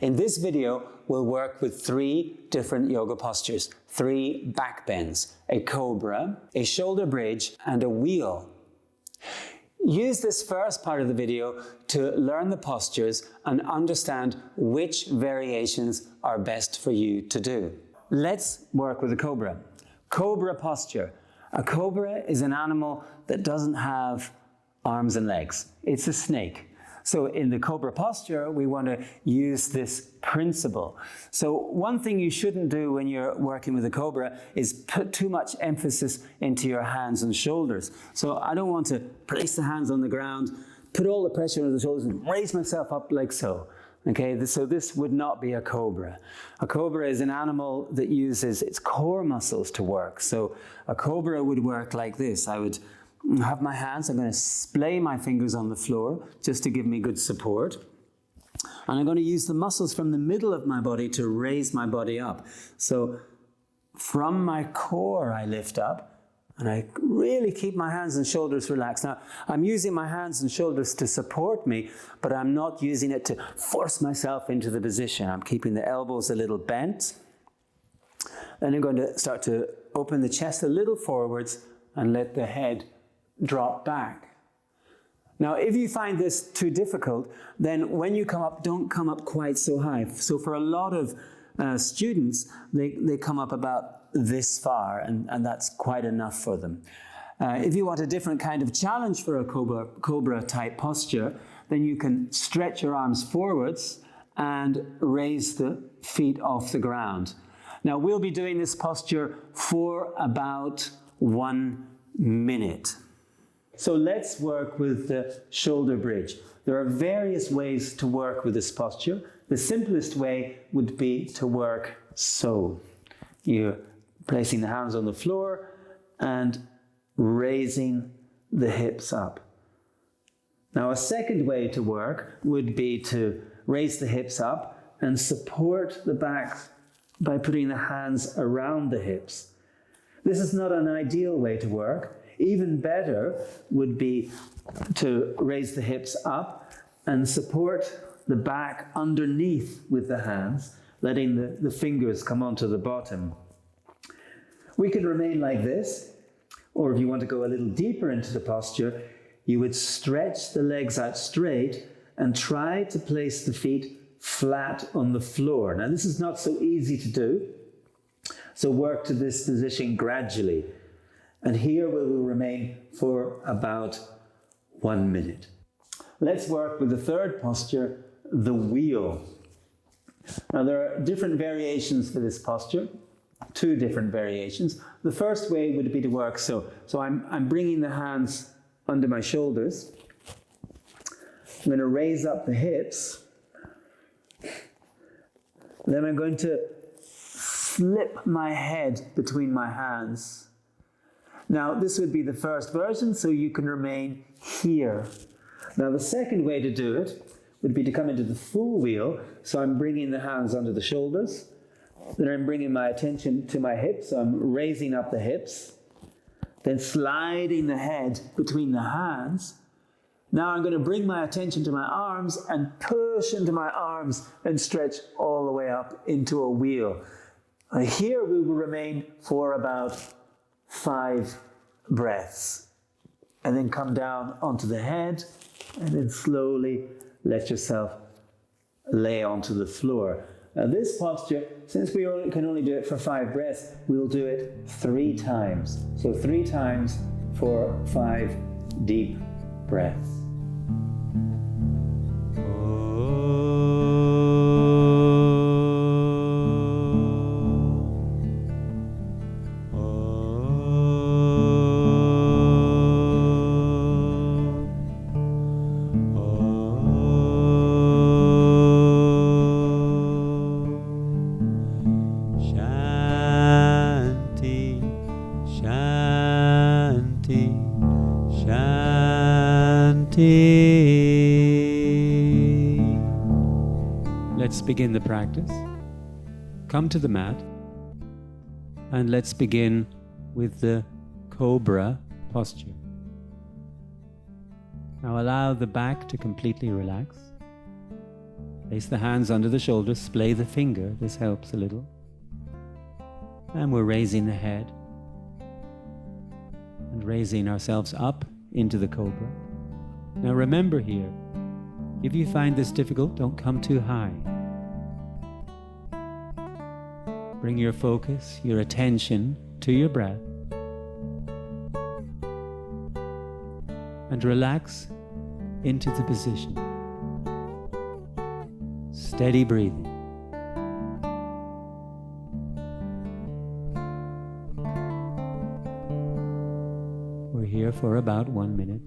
In this video, we'll work with 3 different yoga postures, 3 back bends, a cobra, a shoulder bridge, and a wheel. Use this first part of the video to learn the postures and understand which variations are best for you to do. Let's work with a cobra. Cobra posture. A cobra is an animal that doesn't have arms and legs. It's a snake. So in the cobra posture, we want to use this principle. So one thing you shouldn't do when you're working with a cobra is put too much emphasis into your hands and shoulders. So I don't want to place the hands on the ground, put all the pressure on the shoulders and raise myself up like so. Okay, so this would not be a cobra. A cobra is an animal that uses its core muscles to work. So a cobra would work like this. I would have my hands, I'm going to splay my fingers on the floor just to give me good support. And I'm going to use the muscles from the middle of my body to raise my body up. So from my core I lift up and I really keep my hands and shoulders relaxed. Now I'm using my hands and shoulders to support me, but I'm not using it to force myself into the position. I'm keeping the elbows a little bent. Then I'm going to start to open the chest a little forwards and let the head drop back. Now, if you find this too difficult, then when you come up, don't come up quite so high. So for a lot of students, they come up about this far, and that's quite enough for them. If you want a different kind of challenge for a cobra type posture, then you can stretch your arms forwards and raise the feet off the ground. Now, we'll be doing this posture for about 1 minute. So let's work with the shoulder bridge. There are various ways to work with this posture. The simplest way would be to work so. You're placing the hands on the floor and raising the hips up. Now a second way to work would be to raise the hips up and support the back by putting the hands around the hips. This is not an ideal way to work. Even better would be to raise the hips up and support the back underneath with the hands, letting the fingers come onto the bottom. We can remain like this, or if you want to go a little deeper into the posture, you would stretch the legs out straight and try to place the feet flat on the floor. Now this is not so easy to do, so work to this position gradually. And here we will remain for about 1 minute. Let's work with the third posture, the wheel. Now there are different variations for this posture, 2 different variations. The first way would be to work so. So I'm bringing the hands under my shoulders. I'm going to raise up the hips. Then I'm going to slip my head between my hands. Now, this would be the first version, so you can remain here. Now, the second way to do it would be to come into the full wheel. So I'm bringing the hands under the shoulders. Then I'm bringing my attention to my hips. So I'm raising up the hips. Then sliding the head between the hands. Now I'm going to bring my attention to my arms and push into my arms and stretch all the way up into a wheel. Here we will remain for about 5 breaths, and then come down onto the head, and then slowly let yourself lay onto the floor. Now this posture, since we can only do it for 5 breaths, we'll do it 3 times. So 3 times for 5 deep breaths. Let's begin the practice. Come to the mat and let's begin with the Cobra posture. Now allow the back to completely relax. Place the hands under the shoulders, splay the finger, this helps a little. And we're raising the head and raising ourselves up into the Cobra. Now remember here, if you find this difficult, don't come too high. Bring your focus, your attention to your breath. And relax into the position. Steady breathing. We're here for about 1 minute.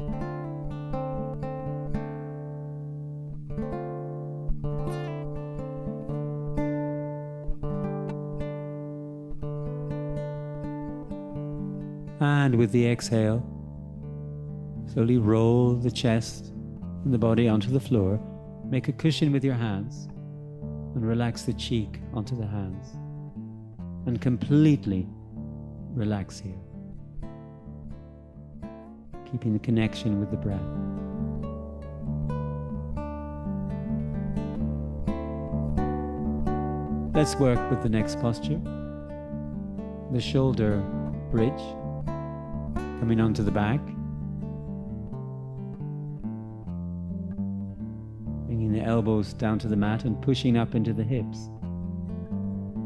And with the exhale, slowly roll the chest and the body onto the floor. Make a cushion with your hands and relax the cheek onto the hands. And completely relax here. Keeping the connection with the breath. Let's work with the next posture. The shoulder bridge. Coming onto the back. Bringing the elbows down to the mat and pushing up into the hips.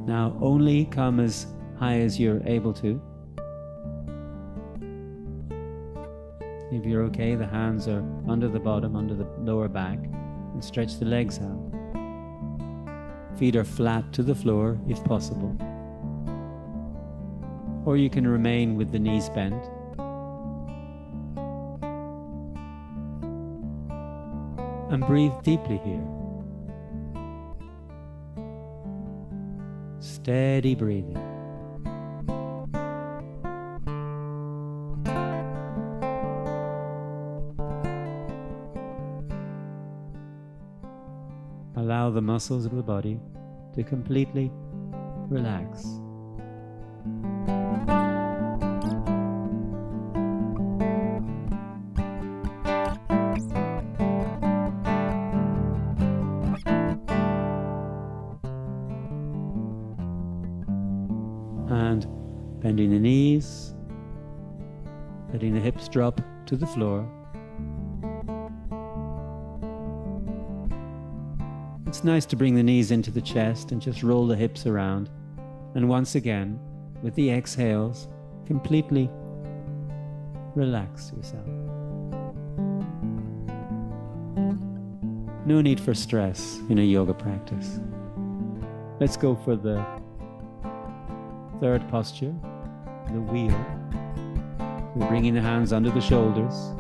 Now only come as high as you're able to. If you're okay, the hands are under the bottom, under the lower back, and stretch the legs out. Feet are flat to the floor if possible. Or you can remain with the knees bent. And breathe deeply here. Steady breathing. Allow the muscles of the body to completely relax. And bending the knees, letting the hips drop to the floor. It's nice to bring the knees into the chest and just roll the hips around. And once again, with the exhales, completely relax yourself. No need for stress in a yoga practice. Let's go for the third posture, the wheel. We're bringing the hands under the shoulders,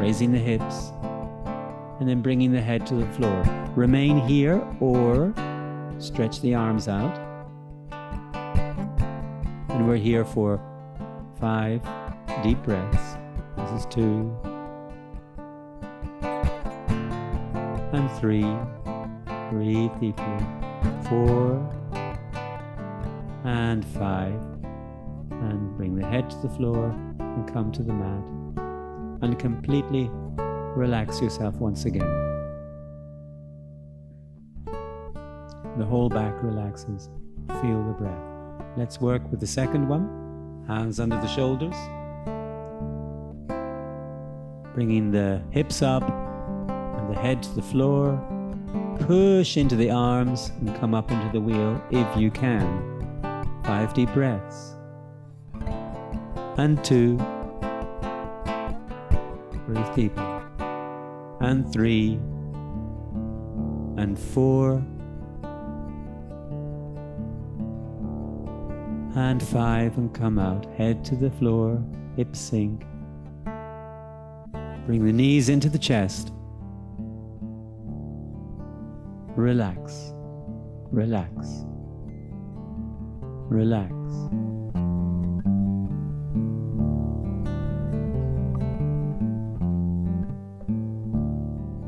raising the hips, and then bringing the head to the floor. Remain here or stretch the arms out. And we're here for 5 deep breaths. This is 2 and 3. Breathe deeply. 4 and 5. And bring the head to the floor and come to the mat. And completely relax yourself once again. The whole back relaxes. Feel the breath. Let's work with the second one. Hands under the shoulders. Bringing the hips up and the head to the floor. Push into the arms and come up into the wheel if you can. 5 deep breaths. And 2. Breathe deeply. And 3. And 4. And 5, and come out. Head to the floor, hips sink. Bring the knees into the chest. Relax, relax, relax.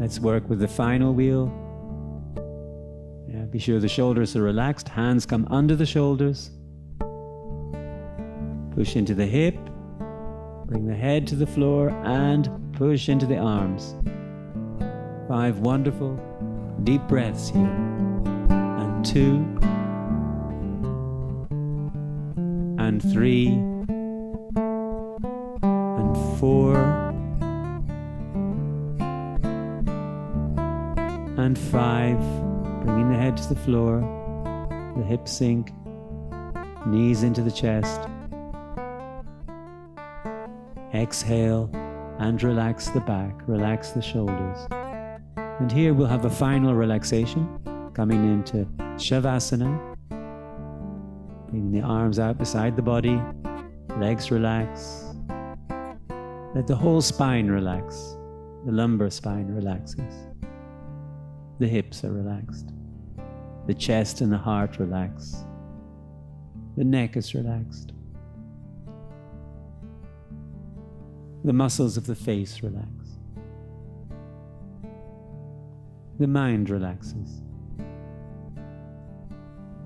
Let's work with the final wheel. Yeah, be sure the shoulders are relaxed. Hands come under the shoulders. Push into the hip, bring the head to the floor and push into the arms. 5 wonderful Deep breaths here. And 2. And 3. And 4. And 5. Bringing the head to the floor. The hips sink. Knees into the chest. Exhale and relax the back, relax the shoulders. And here we'll have a final relaxation, coming into Shavasana. Bringing the arms out beside the body, legs relax. Let the whole spine relax. The lumbar spine relaxes. The hips are relaxed. The chest and the heart relax. The neck is relaxed. The muscles of the face relax. The mind relaxes.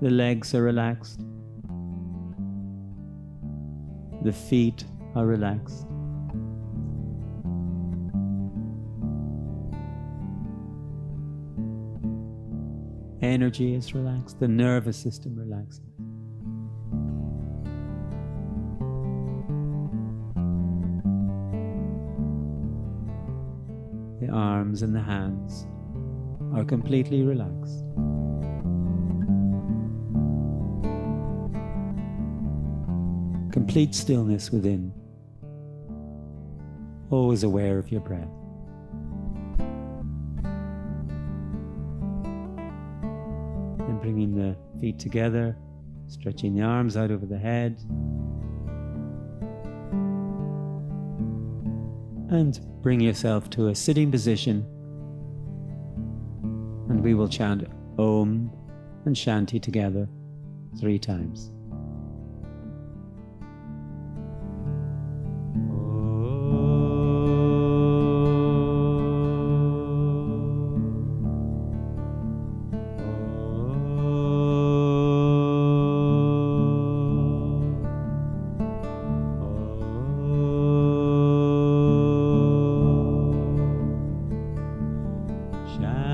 The legs are relaxed. The feet are relaxed. Energy is relaxed. The nervous system relaxes. The arms and the hands are completely relaxed. Complete stillness within. Always aware of your breath. And bringing the feet together, stretching the arms out over the head. And bring yourself to a sitting position, and we will chant Om and Shanti together 3 times. Shanti.